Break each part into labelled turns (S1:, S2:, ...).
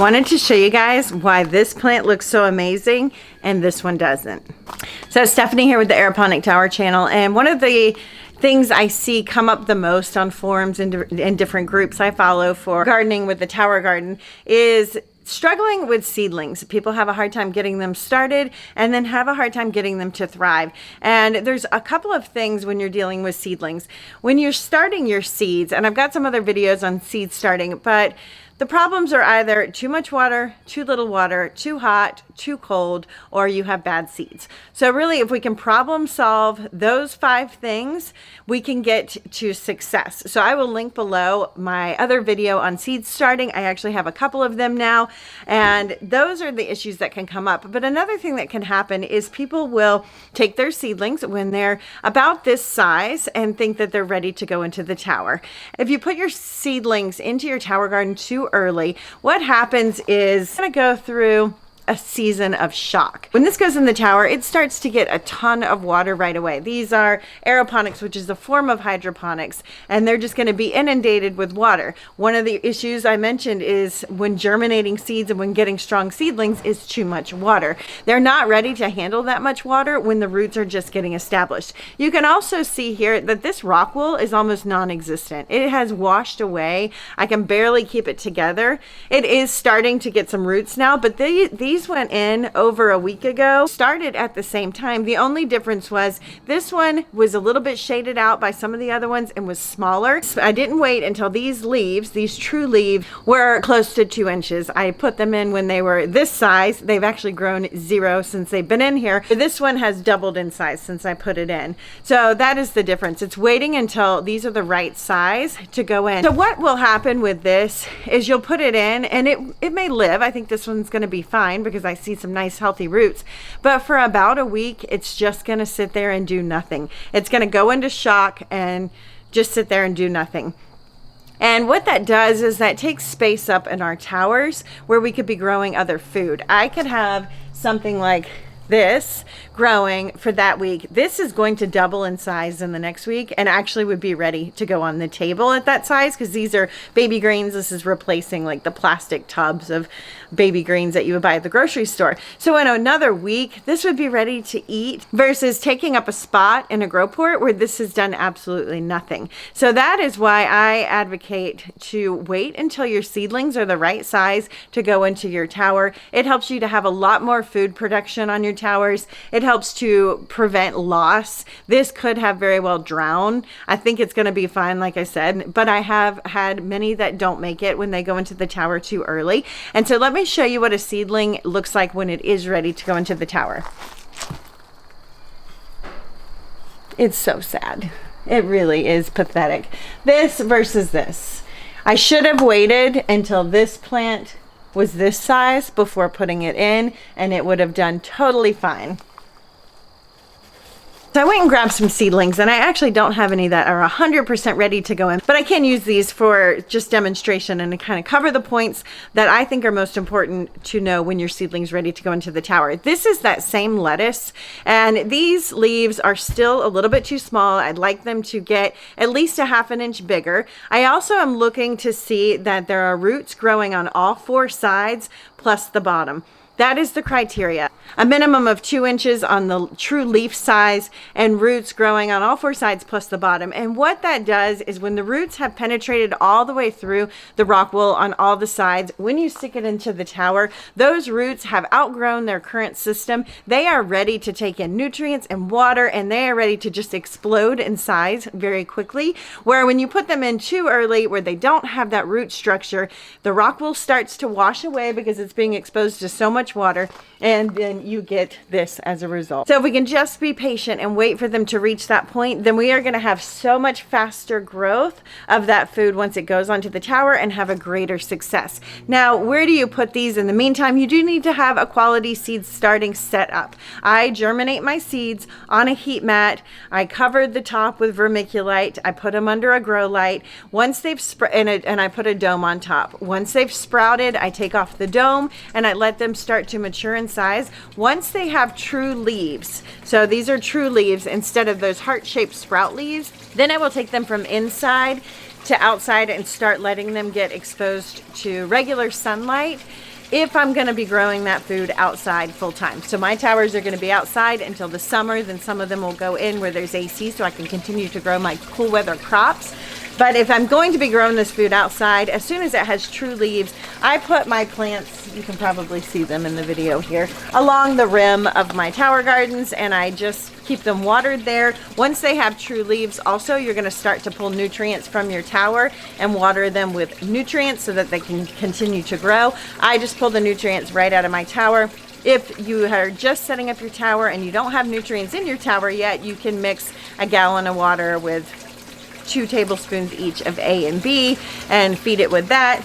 S1: Wanted to show you guys why this plant looks so amazing and this one doesn't. So Stephanie here with the Aeroponic Tower channel, and one of the things I see come up the most on forums and in different groups I follow for gardening with the tower garden is struggling with seedlings. People have a hard time getting them started and then have a hard time getting them to thrive. And there's a couple of things when you're dealing with seedlings. When you're starting your seeds, and I've got some other videos on seed starting, but the problems are either too much water, too little water, too hot, too cold, or you have bad seeds. So really, if we can problem solve those 5 things, we can get to success. So I will link below my other video on seed starting. I actually have a couple of them now, and those are the issues that can come up. But another thing that can happen is people will take their seedlings when they're about this size and think that they're ready to go into the tower. If you put your seedlings into your tower garden too early, what happens is it's going to go through a season of shock. When this goes in the tower, it starts to get a ton of water right away. These are aeroponics, which is a form of hydroponics, and they're just going to be inundated with water. One of the issues I mentioned is when germinating seeds and when getting strong seedlings is too much water. They're not ready to handle that much water when the roots are just getting established. You can also see here that this rock wool is almost non-existent. It has washed away. I can barely keep it together. It is starting to get some roots now, but these went in over a week ago, started at the same time. The only difference was this one was a little bit shaded out by some of the other ones and was smaller. So I didn't wait until these leaves, these true leaves, were close to 2 inches. I put them in when they were this size. They've actually grown 0 since they've been in here. This one has doubled in size since I put it in. So that is the difference. It's waiting until these are the right size to go in. So what will happen with this is you'll put it in and it may live. I think this one's going to be fine because I see some nice healthy roots, but for about a week it's just going to sit there and do nothing. It's going to go into shock and just sit there and do nothing. And what that does is that takes space up in our towers where we could be growing other food. I could have something like this growing for that week. This is going to double in size in the next week and actually would be ready to go on the table at that size because these are baby greens. This is replacing like the plastic tubs of baby greens that you would buy at the grocery store. So in another week, this would be ready to eat versus taking up a spot in a grow port where this has done absolutely nothing. So that is why I advocate to wait until your seedlings are the right size to go into your tower. It helps you to have a lot more food production on your towers. It helps to prevent loss. This could have very well drowned. I think it's going to be fine, like I said, but I have had many that don't make it when they go into the tower too early. And so let me show you what a seedling looks like when it is ready to go into the tower. It's so sad. It really is pathetic. This versus this. I should have waited until this plant was this size before putting it in, and it would have done totally fine. So I went and grabbed some seedlings, and I actually don't have any that are 100% ready to go in, but I can use these for just demonstration and to kind of cover the points that I think are most important to know when your seedling's ready to go into the tower. This is that same lettuce, and these leaves are still a little bit too small. I'd like them to get at least a ½ an inch bigger. I also am looking to see that there are roots growing on all 4 sides plus the bottom. That is the criteria. A minimum of 2 inches on the true leaf size and roots growing on all 4 sides plus the bottom. And what that does is when the roots have penetrated all the way through the rock wool on all the sides, when you stick it into the tower, those roots have outgrown their current system. They are ready to take in nutrients and water, and they are ready to just explode in size very quickly. Where when you put them in too early, where they don't have that root structure, the rock wool starts to wash away because it's being exposed to so much water, and then you get this as a result. So if we can just be patient and wait for them to reach that point, then we are going to have so much faster growth of that food once it goes onto the tower and have a greater success. Now, where do you put these? In the meantime, you do need to have a quality seed starting set up. I germinate my seeds on a heat mat. I covered the top with vermiculite. I put them under a grow light. Once they've and I put a dome on top. Once they've sprouted, I take off the dome and I let them start to mature in size. Once they have true leaves, so these are true leaves instead of those heart-shaped sprout leaves, then I will take them from inside to outside and start letting them get exposed to regular sunlight. if I'm going to be growing that food outside full time. So my towers are going to be outside until the summer, then some of them will go in where there's AC so I can continue to grow my cool weather crops. But if I'm going to be growing this food outside, as soon as it has true leaves, I put my plants, you can probably see them in the video here, along the rim of my tower gardens, and I just keep them watered there. Once they have true leaves, also you're going to start to pull nutrients from your tower and water them with nutrients so that they can continue to grow. I just pull the nutrients right out of my tower. If you are just setting up your tower and you don't have nutrients in your tower yet, you can mix a gallon of water with 2 tablespoons each of A and B and feed it with that.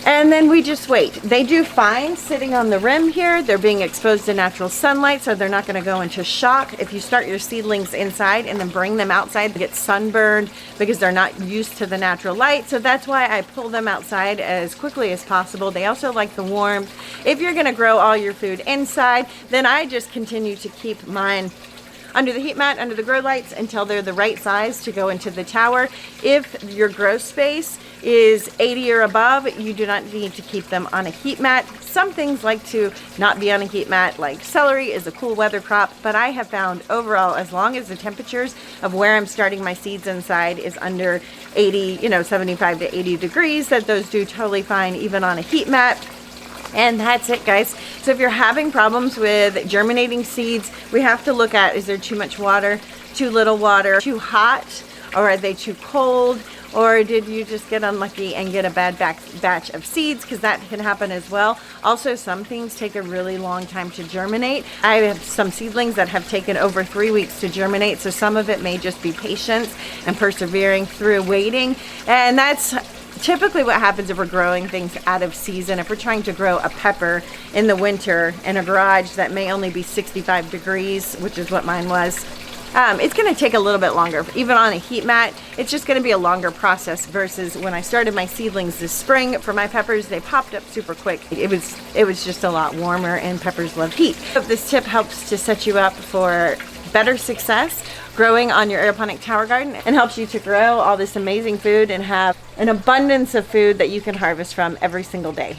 S1: And then we just wait. They do fine sitting on the rim here. They're being exposed to natural sunlight, so they're not going to go into shock. If you start your seedlings inside and then bring them outside, they get sunburned because they're not used to the natural light. So that's why I pull them outside as quickly as possible. They also like the warmth. If you're going to grow all your food inside, then I just continue to keep mine under the heat mat, under the grow lights, until they're the right size to go into the tower. If your grow space is 80 or above, you do not need to keep them on a heat mat. Some things like to not be on a heat mat, like celery is a cool weather crop, but I have found overall, as long as the temperatures of where I'm starting my seeds inside is under 80, 75 to 80 degrees, that those do totally fine even on a heat mat. And that's it, guys. So if you're having problems with germinating seeds, we have to look at, is there too much water, too little water, too hot, or are they too cold, or did you just get unlucky and get a bad batch of seeds, because that can happen as well. Also, some things take a really long time to germinate. I have some seedlings that have taken over 3 weeks to germinate, so some of it may just be patience and persevering through waiting. And that's typically what happens if we're growing things out of season. If we're trying to grow a pepper in the winter in a garage that may only be 65 degrees, which is what mine was, it's going to take a little bit longer. Even on a heat mat, it's just going to be a longer process versus when I started my seedlings this spring for my peppers. They popped up super quick. It was just a lot warmer, and peppers love heat. Hope this tip helps to set you up for better success growing on your aeroponic tower garden, and helps you to grow all this amazing food and have an abundance of food that you can harvest from every single day.